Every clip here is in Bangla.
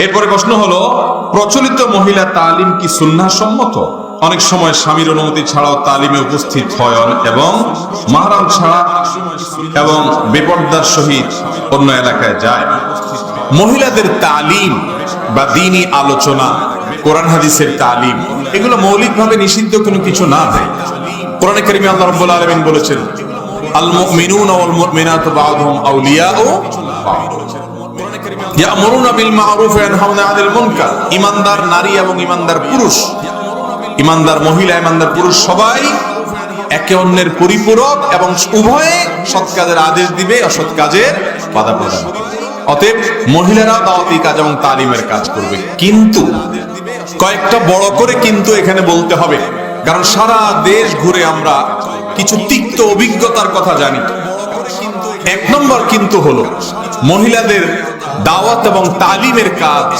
এরপরে প্রশ্ন হলো, প্রচলিত মহিলা তালিম কি সুন্নাহ সম্মত? অনেক সময় স্বামীর অনুমতি ছাড়াও তালিমে উপস্থিত হয় এবং মাহরাম ছাড়া এবং বেপরদার সহিত অন্য এলাকায় যায়। মহিলাদের তালিম বা দ্বীনি আলোচনা, কোরআন হাদিসের তালিম, এগুলো মৌলিকভাবে নিষিদ্ধ কোনো কিছু না। কোরআনে কারিমে আল্লাহ রাব্বুল আলামিন বলেছেন, আল মুমিনুনা ওয়াল মুমিনাতু বা'দুহুম আউলিয়াউ বা'দ, ইয়ামুরুনা বিল মা'রুফ ওয়া ইয়ানহাউনা আনিল মুনকার। ঈমানদার নারী এবং ঈমানদার পুরুষ, ঈমানদার মহিলা, ঈমানদার পুরুষ সবাই একে অন্যের পরিপূরক এবং উভয়ে সৎ কাজের আদেশ দিবে, অসৎ কাজের বাধা প্রদান করবে। অতএব মহিলারা দাওয়াতি কাজ এবং তালিমের কাজ করবে, কিন্তু কয়েকটা বড় করে কিন্তু এখানে বলতে হবে, কারণ সারা দেশ ঘুরে আমরা কিছু তিক্ত অভিজ্ঞতার কথা জানি। এক নম্বর কিন্তু হলো, মহিলাদের দাওয়াত এবং তালিমের কাজ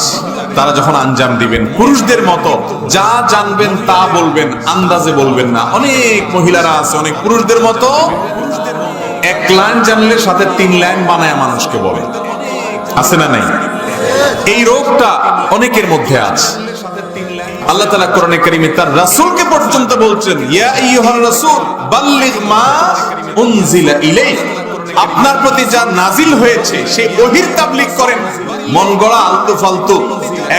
তারা যখন আঞ্জাম দিবেন, পুরুষদের মতো যা জানবেন তা বলবেন, আন্দাজে বলবেন না। অনেক মহিলারা আছে অনেক পুরুষদের মতো এক লাইন জানলে সাথে 3 লাইন বানায় মানুষকে বলে, আছে না নাই? এই রোগটা অনেকের মধ্যে আছে। আল্লাহ তাআলা কোরআনে কারীমে তার রাসূলকে পর্যন্ত বলছেন, ইয়া আইয়ুহার রাসূল বাল্লিগ মা উনজিলা ইলাইক, আপনার প্রতি যা নাজিল হয়েছে সেই ওহীর তাবলীগ করেন। মন গড়া আলতু ফালতু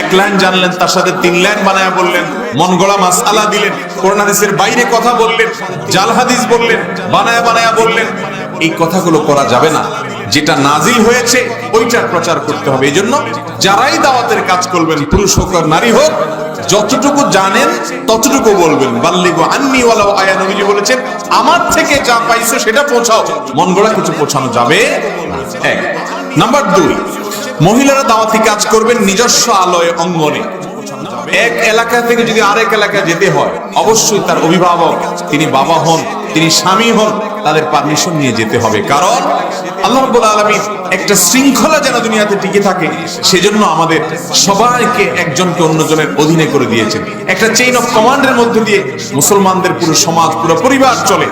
এক লাইন জানলেন, তার সাথে 3 লাইন বানায়া বললেন, মন গড়া মাসআলা দিলেন, কোরআন হাদিসের বাইরে কথা বললেন, জাল হাদিস বললেন, বানায়া বানায়া বললেন, এই কথাগুলো করা যাবে না। যেটা নাজিল হয়েছে ওইটার প্রচার করতে হবে। এইজন্য যারাই দাওয়াতের কাজ করবেন, পুরুষ হোক আর নারী হোক, যতটুকু জানেন ততটুকু বলবেন। বাল্লিগু আন্নী ওয়ালাউ আয়া, নবীজি বলেছেন, আমার থেকে যা পাইছো সেটা পৌঁছাও, মন গড়া কিছু পৌঁছানো যাবে না। এক নাম্বার 2, মহিলারা দাওয়াতি কাজ করবেন নিজস্ব আলোয় অঙ্গনে। এক এলাকা থেকে যদি আরেক এলাকায় যেতে হয়, অবশ্যই তার অভিভাবক, তিনি বাবা হন, তিনি স্বামী হন, তাদের পারমিশন নিয়ে যেতে হবে। কারণ আল্লাহ রাব্বুল আলামিন একটা শৃঙ্খলা যেন দুনিয়াতে টিকে থাকে, সেজন্য আমাদের সবাইকে একজনকে অন্যজনের অধীনে করে দিয়েছেন। একটা চেইন অফ কমান্ডের মধ্যে দিয়ে মুসলমানদের পুরো সমাজ, পুরো পরিবার চলে।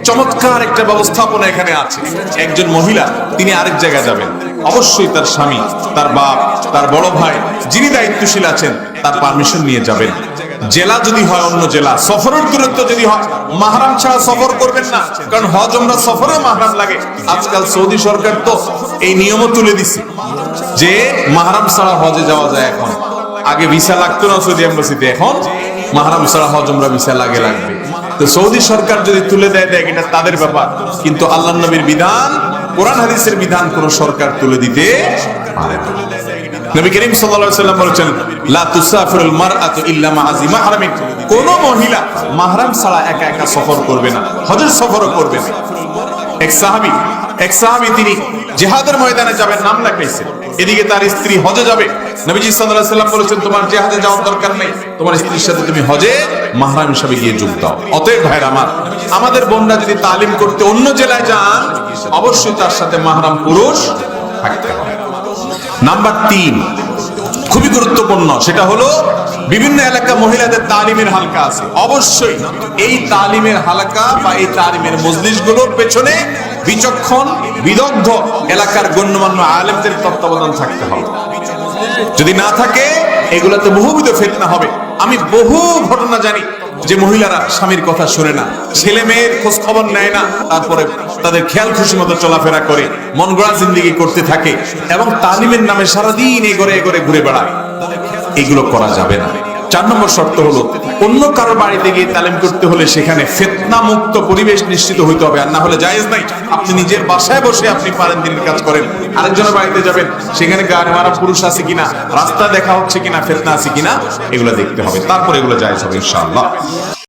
চমৎকার একটা ব্যবস্থাপনা এখানে আছে। একজন মহিলা তিনি আরেক জায়গায় যাবেন, অবশ্যই তার স্বামী, তার বাপ, তার বড় ভাই, যিনি দায়িত্বশীল আছেন, তার পারমিশন নিয়ে যাবেন। জেলা যদি হয় অন্য জেলা, সফরের দূরত্ব যদি হয়, মাহরাম ছাড়া সফর করবেন না। কারণ হজ ওমরা সফরে মাহরাম লাগে। আজকাল সৌদি সরকার তো এই নিয়মও তুলে দিছে যে মাহরাম ছাড়া হজে যাওয়া যায় এখন। আগে ভিসা লাগতো না সৌদি এম্বাসিতে, এখন মাহরাম ছাড়া হজ ওমরা ভিসা লাগবে। তো সৌদি সরকার যদি তুলে দেয় এটা তাদের ব্যাপার, কিন্তু আল্লাহর নবীর বিধান, কোরআন হাদিসের বিধান কোন সরকার তুলে দিতে পারে না। নবী করিম সাল্লাল্লাহু আলাইহি ওয়াসাল্লাম বলেছেন, লা তুসাফিরুল মারআতু ইল্লা মা আযি মাহরামিন, কোন মহিলা মাহরাম ছাড়া একা একা সফর করবে না, হজের সফরও করবে না। এক সাহাবী তিনি জিহাদের ময়দানে যাবেন, নাম লেখাইছে, এদিকে তার স্ত্রী হজে যাবে। নবীজি সাল্লাল্লাহু আলাইহি ওয়াসাল্লাম বলেছেন, তোমার জিহাদে যাওয়ার দরকার নেই, তোমার স্ত্রীর সাথে তুমি হজে মাহরাম হিসেবে গিয়ে যোগ দাও। অতএব ভাইরা আমার, আমাদের বোনরা যদি তালিম করতে অন্য জেলায় যান, অবশ্যই তার সাথে মাহরাম পুরুষ থাকতে হবে। নাম্বার 3 খুবই গুরুত্বপূর্ণ, সেটা হলো বিভিন্ন এলাকা মহিলাদের তালিমের হালকা আছে। অবশ্যই এই তালিমের হালকা বা এই তালিমের মজলিসগুলোর পেছনে বিচক্ষণ, বিদগ্ধ এলাকার গণ্যমান্য আলেমদের তত্ত্বাবধান থাকতে হবে। যদি না থাকে, এগুলাতে বহুবিধ ফিতনা হবে। আমি বহু ঘটনা জানি যে মহিলারা স্বামীর কথা শুনে না, ছেলে মেয়ের খোঁজ খবর নেয় না, তারপরে তাদের খেয়াল খুশি মতো চলাফেরা করে মন গড়া জিন্দেগি করতে থাকে এবং তালিমের নামে সারাদিন এগোরে এগোরে ঘুরে বেড়ায়। এগুলো করা যাবে না। 4 নম্বর শর্ত হলো, অন্য কারো বাড়িতে গিয়ে তালিম করতে হলে সেখানে ফিতনা মুক্ত পরিবেশ নিশ্চিত হইতে হবে, আর না হলে জায়েজ নাই। আপনি নিজের বাসায় বসে আপনি পারেন দিনের কাজ করেন, আরেকজনের বাড়িতে যাবেন, সেখানে গায়ে মারা পুরুষ আছে কিনা, রাস্তা দেখা হচ্ছে কিনা, ফিতনা আছে কিনা, এগুলো দেখতে হবে, তারপর এগুলো জায়েজ হবে ইনশাআল্লাহ।